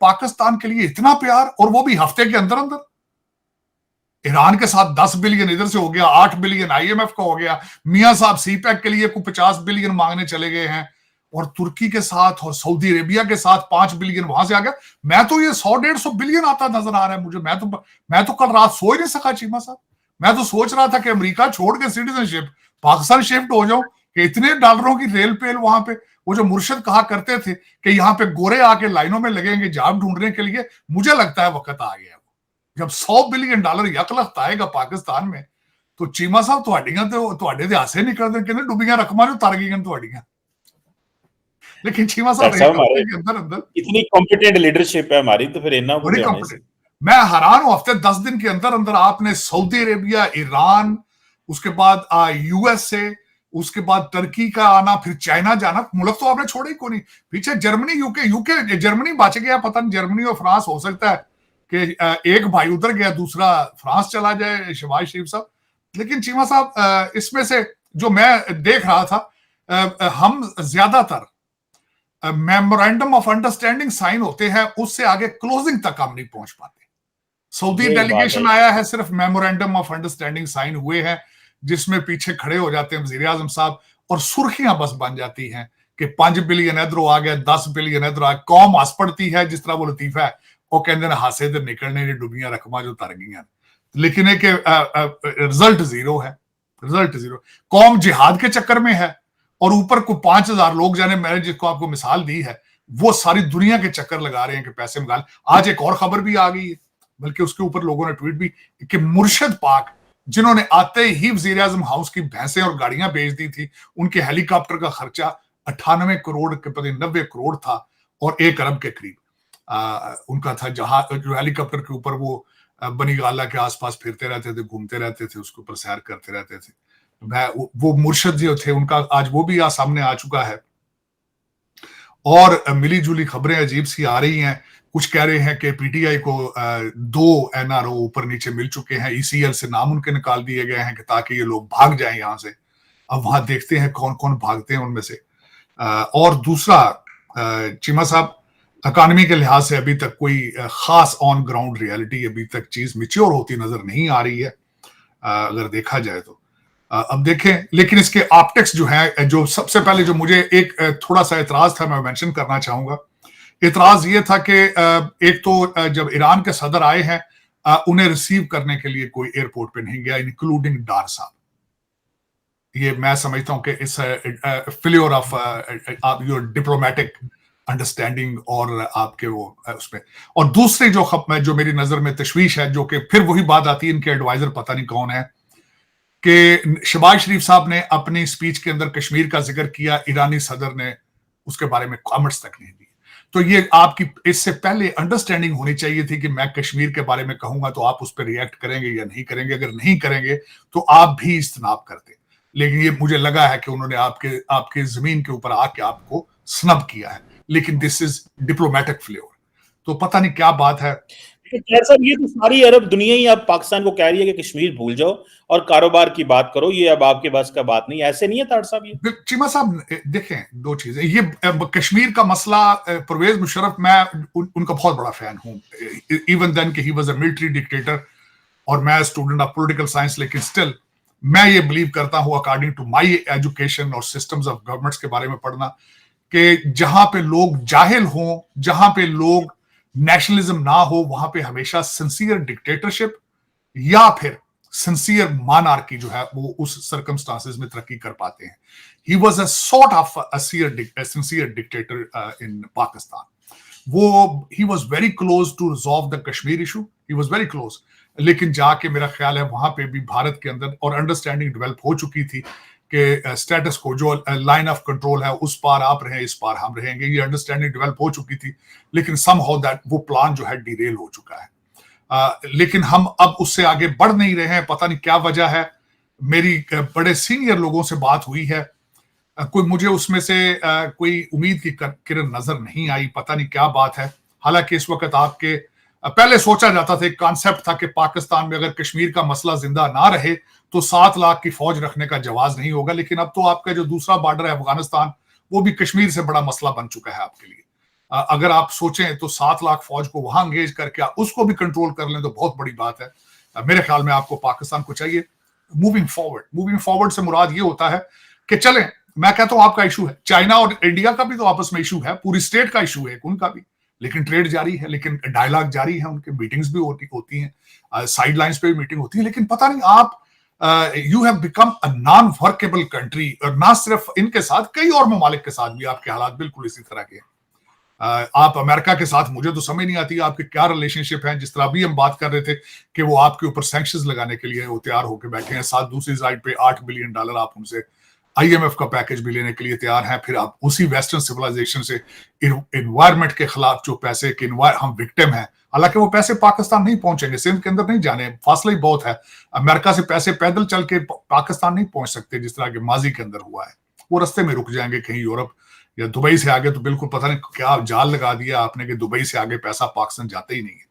पाकिस्तान के लिए इतना प्यार, और वो भी हफ्ते के अंदर अंदर। ईरान के साथ 10 बिलियन इधर से हो गया, 8 बिलियन आईएमएफ का हो गया, मियां साहब सीपैक के लिए कुछ 50 बिलियन मांगने चले गए हैं, और तुर्की के साथ और सऊदी अरेबिया के साथ 5 बिलियन वहां से आ गया। मैं तो ये 100-150 बिलियन आता नजर आ रहा है मुझे। मैं तो कल रात सो ही नहीं सका चीमा साहब। मैं तो सोच रहा था कि अमेरिका छोड़ के सिटीजनशिप पाकिस्तान शिफ्ट हो जाऊं, कि इतने डॉलरों की रेल पेल वहां पे। वो जो मुर्शद कहा करते थे कि यहाँ पे गोरे आके लाइनों में लगेंगे जॉब ढूंढने के लिए, मुझे लगता है वक्त आ गया। जब $100 बिलियन यकलख्त आएगा पाकिस्तान में, तो चीमा साहब ਤੁਹਾਡੇ ਤੇ ਹਾਸੇ ਨਿਕਲਦੇ, ਕਹਿੰਦੇ ਡੁੱਬੀਆਂ रकमां जो तर गई ਤੁਹਾਡੀਆਂ। लेकिन चीमा साहब एक हफ्ते के अंदर अंदर इतनी कॉम्पिटेंट लीडरशिप है हमारी, तो फिर इतना बड़ी कॉम्पिटेंट। मैं हैरान हूं, हफ्ते 10 दिन के अंदर अंदर आपने सऊदी अरेबिया, ईरान, उसके बाद यूएसए, उसके बाद टर्की का आना, फिर चाइना जाना। मुल्क तो आपने छोड़े ही को नहीं। पीछे जर्मनी, यूके जर्मनी बच गया, पता नहीं जर्मनी और फ्रांस, हो सकता है कि एक भाई उधर गया दूसरा फ्रांस चला जाए, शहबाज शरीफ साहब। लेकिन चीमा साहब, इसमें से जो मैं देख रहा था, हम ज्यादातर मेमोरेंडम ऑफ अंडरस्टैंडिंग साइन होते हैं, उससे आगे क्लोजिंग तक हम नहीं पहुंच पाते। सऊदी डेलीगेशन आया है, सिर्फ मेमोरेंडम ऑफ अंडरस्टैंडिंग साइन हुए हैं, जिसमें पीछे खड़े हो जाते हैं वजीर आजम साहब, और सुर्खियां बस बन जाती हैं कि 5 बिलियन इधरों आ गया, 10 बिलियन इधर आ गया। कौम हंस पड़ती है, जिस तरह वो लतीफा है, वो कहते हैं हासे दे निकलने ने डुबियां रकमा जो तर गई। लेकिन एक रिजल्ट जीरो है, रिजल्ट जीरो। कौम जिहाद के चक्कर में है, और ऊपर को 5,000 लोग जाने, मैंने जिसको आपको मिसाल दी है, वो सारी दुनिया के चक्कर लगा रहे हैं कि पैसे निकाल। आज एक और खबर भी आ गई है, बल्कि उसके ऊपर लोगों ने ट्वीट भी, कि मुर्शद पाक, जिन्होंने आते ही वजीर आजम हाउस की भैंसें और गाड़ियां बेच दी थी, उनके हेलीकॉप्टर का खर्चा 98 करोड़ के पता 90 करोड़ था, और 1 अरब के करीब उनका था। जहां जो हेलीकॉप्टर के ऊपर वो बनी गाला के आसपास फिरते रहते थे, घूमते रहते थे, उसके ऊपर सैर करते रहते थे। वो मुर्शद जो थे, उनका आज वो भी सामने आ चुका है, और मिली जुली खबरें अजीब सी आ रही हैं। कुछ कह रहे हैं कि पीटीआई को 2 एनआरओ ऊपर नीचे मिल चुके हैं, ईसीएल से नाम उनके निकाल दिए गए हैं, कि ताकि ये लोग भाग जाएं यहां से। अब वहां देखते हैं कौन कौन भागते हैं उनमें से। और दूसरा, चीमा साहब, इकोनॉमी के लिहाज से अभी तक कोई खास ऑन ग्राउंड रियलिटी अभी तक चीज मिच्योर होती नजर नहीं आ रही है, अगर देखा जाए तो। अब देखें, लेकिन इसके ऑप्टिक्स जो है, जो सबसे पहले जो मुझे एक थोड़ा सा एतराज था, मैं मेंशन करना चाहूंगा। एतराज ये था कि एक तो जब ईरान के सदर आए हैं, उन्हें रिसीव करने के लिए कोई एयरपोर्ट पे नहीं गया, इंक्लूडिंग डार साहब। ये मैं समझता हूं कि इस failure of your diplomatic understanding और आपके वो उसमें। और दूसरी जो मेरी नजर में तशवीश है, जो कि फिर वही बात आती है, इनके एडवाइजर पता नहीं कौन है, कि शहबाज शरीफ साहब ने अपनी स्पीच के अंदर कश्मीर का जिक्र किया, ईरानी सदर ने उसके बारे में कमेंट्स तक नहीं दिए। तो ये आपकी इससे पहले अंडरस्टैंडिंग होनी चाहिए थी कि मैं कश्मीर के बारे में कहूंगा तो आप उस पर रिएक्ट करेंगे या नहीं करेंगे। अगर नहीं करेंगे तो आप भी इज्तनाब करते। लेकिन ये मुझे लगा है कि उन्होंने आपके जमीन के ऊपर आके आपको स्नब किया है। लेकिन दिस इज डिप्लोमेटिक फ्लेवर, तो पता नहीं क्या बात है। साहब, ये तो सारी अरब दुनिया ही अब पाकिस्तान को कह रही है कि कश्मीर भूल जाओ और कारोबार की बात करो, ये अब आपके बस का बात नहीं। ऐसे नहीं है ताड़ साहब? ये चीमा साहब देखें, 2 चीजें। ये कश्मीर का मसला, परवेज मुशर्रफ, मैं उनका बहुत बड़ा फैन हूं, इवन देन कि ही वाज अ मिलिट्री डिक्टेटर, और मैं स्टूडेंट ऑफ पॉलिटिकल साइंस। लेकिन स्टिल मैं ये बिलीव करता हूं, अकॉर्डिंग टू माय एजुकेशन और सिस्टम्स ऑफ गवर्नमेंट्स के बारे में पढ़ना, कि जहां पे लोग जाहिल हों, जहां पे लोग नेशनलिज्म ना हो, वहां पे हमेशा सिंसियर डिक्टेटरशिप या फिर सिंसियर मानार्की जो है वो उस सर्कमस्टांसेस में तरक्की कर पाते हैं। He was a sort of a sincere dictator in Pakistan. वो he was very close to resolve the Kashmir issue, he was very close. लेकिन जाके मेरा ख्याल है वहां पे भी भारत के अंदर और अंडरस्टैंडिंग डेवलप हो चुकी थी कि स्टेटस को जो लाइन ऑफ कंट्रोल है, उस पार आप रहें, इस पार हम रहेंगे, ये अंडरस्टैंडिंग डेवलप हो चुकी थी। लेकिन समहाउ दैट वो प्लान जो है डिरेल हो चुका है। लेकिन हम अब उससे आगे बढ़ नहीं रहे हैं, पता नहीं क्या वजह है। मेरी बड़े सीनियर लोगों से बात हुई है, कोई मुझे उसमें से कोई उम्मीद की किरण नजर नहीं आई, पता नहीं क्या बात है। हालांकि इस वक्त आपके पहले सोचा जाता था, एक कॉन्सेप्ट था कि पाकिस्तान में अगर कश्मीर का मसला जिंदा ना रहे तो 7 लाख की फौज रखने का जवाज नहीं होगा। लेकिन अब तो आपका जो दूसरा बॉर्डर है अफगानिस्तान, वो भी कश्मीर से बड़ा मसला बन चुका है आपके लिए। अगर आप सोचें तो 7 लाख फौज को वहां एंगेज करके आप उसको भी कंट्रोल कर लें तो बहुत बड़ी बात है। मेरे ख्याल में आपको पाकिस्तान को चाहिए मूविंग फॉरवर्ड से मुराद ये होता है कि चलें, मैं कहता हूं आपका इशू है, चाइना और इंडिया का भी तो आपस में इशू है, पूरी स्टेट का इशू है उनका भी, लेकिन ट्रेड जारी है, लेकिन डायलॉग जारी है, उनके मीटिंग्स भी होती हैं, साइड लाइंस पे भी मीटिंग होती है, लेकिन पता नहीं आप you have become a non workable country. और ना सिर्फ इनके साथ, कई और ममालिक के साथ भी आपके हालात बिल्कुल इसी तरह के हैं। आप अमेरिका के साथ, मुझे तो समझ नहीं आती आपके क्या रिलेशनशिप है। जिस तरह अभी हम बात कर रहे थे कि वो आपके ऊपर सैंक्शंस लगाने के लिए वो तैयार होकर बैठे हैं, साथ दूसरी साइड पे $8 बिलियन आप उनसे IMF का पैकेज भी लेने के लिए तैयार हैं। फिर आप उसी वेस्टर्न सिविलाइजेशन से इन्वायरमेंट के खिलाफ जो पैसे के हम विक्टिम हैं, हालांकि वो पैसे पाकिस्तान नहीं पहुंचेंगे, सिंध के अंदर नहीं जाने, फासला ही बहुत है। अमेरिका से पैसे पैदल चल के पाकिस्तान नहीं पहुंच सकते जिस तरह के माजी के अंदर हुआ है, वो रास्ते में रुक जाएंगे कहीं यूरोप या दुबई से आगे। तो बिल्कुल पता नहीं क्या जाल लगा दिया आपने कि दुबई से आगे पैसा पाकिस्तान जाता ही नहीं है।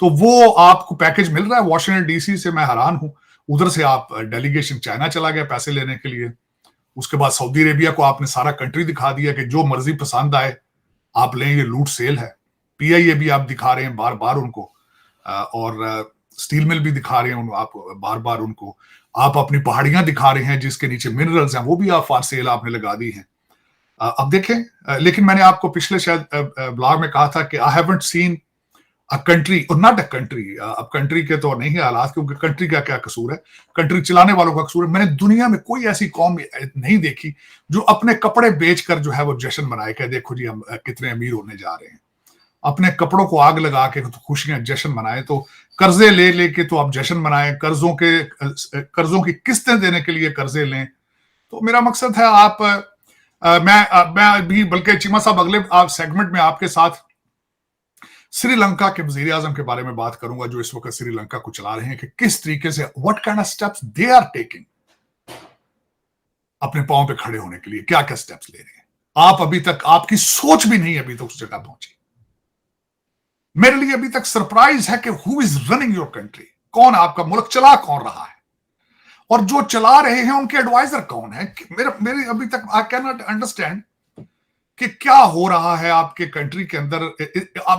तो वो आपको पैकेज मिल रहा है वॉशिंगटन DC से, मैं हैरान हूं। उधर से आप डेलीगेशन चाइना चला गया पैसे लेने के लिए, उसके बाद सऊदी अरेबिया को आपने सारा कंट्री दिखा दिया कि जो मर्जी पसंद आए आप लें, ये लूट सेल है। PIA भी आप दिखा रहे हैं बार बार उनको, और स्टील मिल भी दिखा रहे हैं आप बार बार उनको। आप अपनी पहाड़ियां दिखा रहे हैं जिसके नीचे मिनरल्स हैं, वो भी आप फॉर सेल आपने लगा दी हैं। अब देखें, लेकिन मैंने आपको पिछले शायद ब्लॉग में कहा था कि I haven't seen a country और नॉट अ कंट्री। अब कंट्री के तो नहीं है हालात, क्योंकि कंट्री का क्या कसूर है, कंट्री चलाने वालों का कसूर है। मैंने दुनिया में कोई ऐसी कौम नहीं देखी जो अपने कपड़े बेचकर जो है वो जश्न मनाए कि देखो जी हम कितने अमीर होने जा रहे हैं। अपने कपड़ों को आग लगा के तो खुशियां जश्न मनाए, तो कर्जे ले लेके तो आप जश्न मनाए, कर्जों की किस्तें देने के लिए कर्जे लें। तो मेरा मकसद है मैं भी, बल्कि चीमा साहब अगले सेगमेंट में आपके साथ श्रीलंका के वजीर आजम के बारे में बात करूंगा, जो इस वक्त श्रीलंका को चला रहे हैं, कि किस तरीके से what kind of steps they are taking अपने पांव पे खड़े होने के लिए, क्या क्या स्टेप्स ले रहे हैं। आप अभी तक, आपकी सोच भी नहीं अभी तक उस जगह पहुंची। मेरे लिए अभी तक सरप्राइज है कि who is running your country, कौन आपका मुल्क चला कौन रहा है, और जो चला रहे हैं उनके एडवाइजर कौन है। मेरे अभी तक आई कैन नॉट अंडरस्टैंड कि क्या हो रहा है आपके कंट्री के अंदर।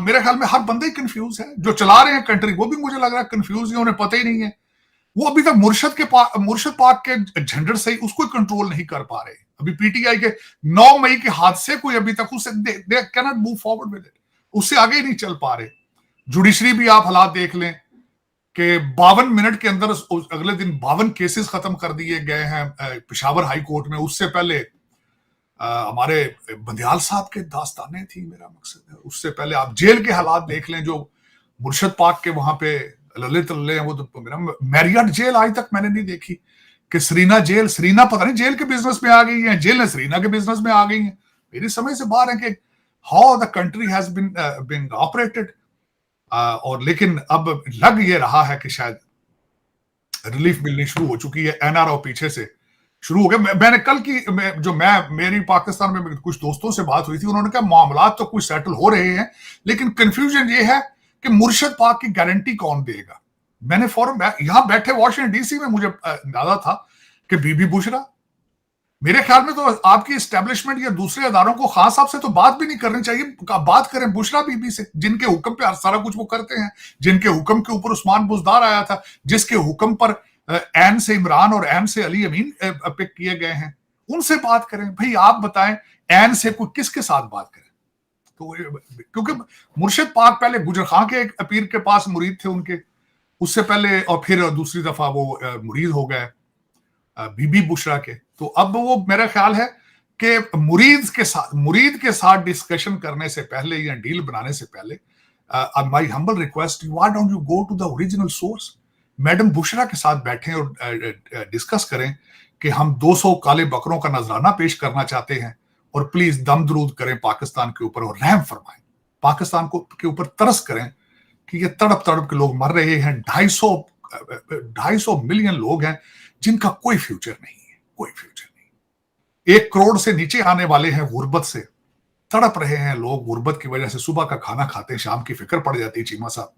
मेरे ख्याल में हर बंदा ही कंफ्यूज है, जो चला रहे हैं कंट्री वो भी मुझे लग रहा है कंफ्यूज है, उन्हें पता ही नहीं है। वो अभी तक मुर्शद पाक के झंडर से ही उसको कंट्रोल नहीं कर पा रहे। अभी PTI के 9 मई के हादसे को अभी तक उससे they can not move forward with it, उससे आगे ही नहीं चल पा रहे। जुडिशरी भी आप हालात देख लें कि 52 मिनट के अंदर अगले दिन 52 केसेस खत्म कर दिए गए हैं पेशावर हाई कोर्ट में। उससे पहले हमारे बंदियाल साहब के दास्तानें थी, मेरा मकसद है। उससे पहले आप जेल के हालात देख लें, जो मुर्शद पाक के वहां पे ललित हैं, वो तो मेरा मैरियट जेल आज तक मैंने नहीं देखी कि सरीना जेल, सरीना पता नहीं जेल के बिजनेस में आ गई है, जेल ने सरीना के बिजनेस में आ गई है। मेरी समझ से बाहर है कि how the country has been operated. और लेकिन अब लग ये रहा है कि शायद रिलीफ मिलनी शुरू हो चुकी है, NRO पीछे से शुरू हो गया। मैंने कल की मेरी पाकिस्तान में कुछ दोस्तों से बात हुई थी, उन्होंने कहा मामला तो कुछ सेटल हो रहे हैं, लेकिन कंफ्यूजन ये है कि मुर्शद पाक की गारंटी कौन देगा। मैंने फौरन यहां बैठे वॉशिंगटन DC में मुझे अंदाजा था कि बीबी बुशरा, मेरे ख्याल में तो आपकी एस्टेब्लिशमेंट या दूसरे अदारों को खास साहब से तो बात भी नहीं करनी चाहिए, बात करें बुशरा बीबी से, जिनके हुक्म पे सारा कुछ वो करते हैं, जिनके हुक्म के ऊपर उस्मान बुजदार आया था, जिसके हुक्म पर एन से इमरान और एन से अली अमीन पिक किए गए हैं। उनसे बात करें भाई, आप बताएं एन से कोई किसके साथ बात करें। तो क्योंकि मुर्शिद पाक पहले गुजर खां के एक पीर के पास मुरीद थे उनके, उससे पहले, और फिर दूसरी दफा वो मुरीद हो गए बीबी बुशरा के। तो अब वो मेरा ख्याल है कि मुरीद के साथ डिस्कशन करने से पहले या डील बनाने से पहले, my humble request, why don't you go to the original source. Madam Bushra के साथ बैठें और डिस्कस करें कि हम 200 काले बकरों का नजराना पेश करना चाहते हैं, और प्लीज दम दरूद करें पाकिस्तान के ऊपर और रहम फरमाएं, पाकिस्तान को के ऊपर तरस करें कि ये तड़प तड़प के लोग मर रहे हैं। 250 मिलियन लोग हैं जिनका कोई फ्यूचर नहीं है, कोई फ्यूचर नहीं। 1 करोड़ से नीचे आने वाले हैं गुर्बत से, तड़प रहे हैं लोग गुर्बत की वजह से। सुबह का खाना खाते हैं, शाम की फिक्र पड़ जाती है चीमा साहब,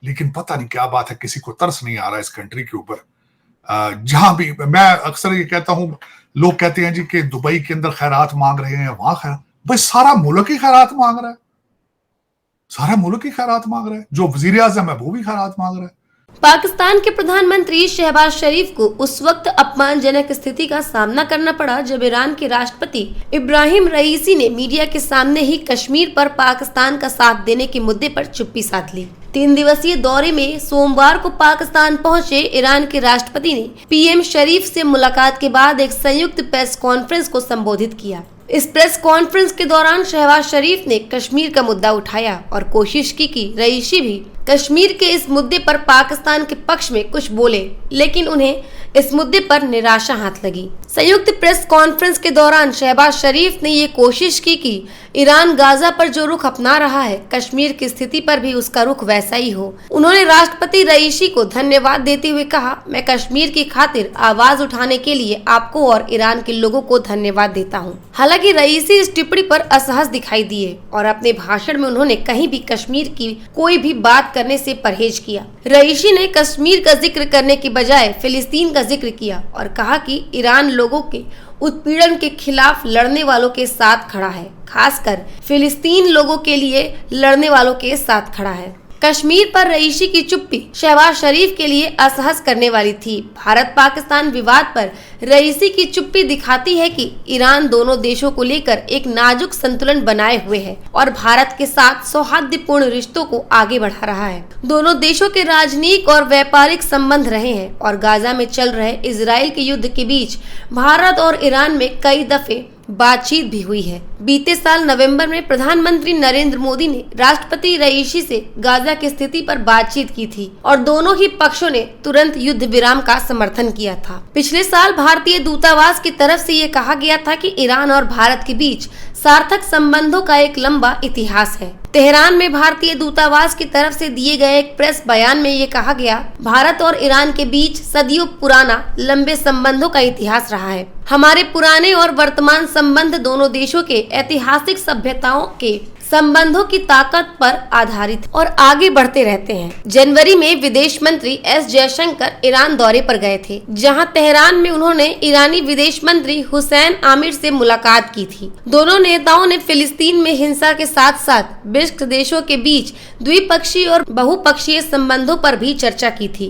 लेकिन पता नहीं क्या बात है, किसी को तरस नहीं आ रहा इस कंट्री के ऊपर। जहां भी मैं अक्सर ये कहता हूं, लोग कहते हैं जी कि दुबई के अंदर खैरात मांग रहे हैं, वहां खैरात, भाई सारा मुल्क ही खैरात मांग रहा है, सारा मुल्क ही खैरात मांग रहा है, जो वजीर आजम है वो भी खैरात मांग रहा है। पाकिस्तान के प्रधानमंत्री शहबाज शरीफ को उस वक्त अपमानजनक स्थिति का सामना करना पड़ा जब ईरान के राष्ट्रपति इब्राहिम रईसी ने मीडिया के सामने ही कश्मीर पर पाकिस्तान का साथ देने के मुद्दे पर चुप्पी साध ली। 3 दिवसीय दौरे में सोमवार को पाकिस्तान पहुंचे ईरान के राष्ट्रपति ने पीएम शरीफ से मुलाकात के बाद एक संयुक्त प्रेस कॉन्फ्रेंस को संबोधित किया। इस प्रेस कॉन्फ्रेंस के दौरान शहबाज शरीफ ने कश्मीर का मुद्दा उठाया और कोशिश की कि रईसी भी कश्मीर के इस मुद्दे पर पाकिस्तान के पक्ष में कुछ बोले, लेकिन उन्हें इस मुद्दे पर निराशा हाथ लगी। संयुक्त प्रेस कॉन्फ्रेंस के दौरान शहबाज शरीफ ने ये कोशिश की कि ईरान गाजा पर जो रुख अपना रहा है, कश्मीर की स्थिति पर भी उसका रुख वैसा ही हो। उन्होंने राष्ट्रपति रईसी को धन्यवाद देते हुए कहा, मैं कश्मीर की खातिर आवाज उठाने के लिए आपको और ईरान के लोगों को धन्यवाद देता हूँ। हालांकि रईसी इस टिप्पणी पर असहज दिखाई दिए और अपने भाषण में उन्होंने कहीं भी कश्मीर की कोई भी बात करने से परहेज किया। रईसी ने कश्मीर का जिक्र करने की बजाय फिलिस्तीन का जिक्र किया और कहा कि ईरान लोगों के उत्पीड़न के खिलाफ लड़ने वालों के साथ खड़ा है, खासकर फिलिस्तीन लोगों के लिए लड़ने वालों के साथ खड़ा है। कश्मीर पर रईसी की चुप्पी शहबाज शरीफ के लिए असहज करने वाली थी। भारत पाकिस्तान विवाद पर रईसी की चुप्पी दिखाती है कि ईरान दोनों देशों को लेकर एक नाजुक संतुलन बनाए हुए है और भारत के साथ सौहार्दपूर्ण रिश्तों को आगे बढ़ा रहा है। दोनों देशों के राजनीतिक और व्यापारिक संबंध रहे हैं और गाजा में चल रहे इजराइल के युद्ध के बीच भारत और ईरान में कई दफे बातचीत भी हुई है। बीते साल नवंबर में प्रधानमंत्री नरेंद्र मोदी ने राष्ट्रपति रईसी से गाजा की स्थिति पर बातचीत की थी और दोनों ही पक्षों ने तुरंत युद्ध विराम का समर्थन किया था। पिछले साल भारतीय दूतावास की तरफ से ये कहा गया था कि ईरान और भारत के बीच सार्थक संबंधों का एक लंबा इतिहास है। तेहरान में भारतीय दूतावास की तरफ से दिए गए एक प्रेस बयान में ये कहा गया, भारत और ईरान के बीच सदियों पुराना लंबे संबंधों का इतिहास रहा है। हमारे पुराने और वर्तमान संबंध दोनों देशों के ऐतिहासिक सभ्यताओं के संबंधों की ताकत पर आधारित और आगे बढ़ते रहते हैं। जनवरी में विदेश मंत्री एस जयशंकर ईरान दौरे पर गए थे, जहां तेहरान में उन्होंने ईरानी विदेश मंत्री हुसैन आमिर से मुलाकात की थी। दोनों नेताओं ने फिलिस्तीन में हिंसा के साथ साथ ब्रिक्स देशों के बीच द्विपक्षीय और बहुपक्षीय संबंधों पर भी चर्चा की थी।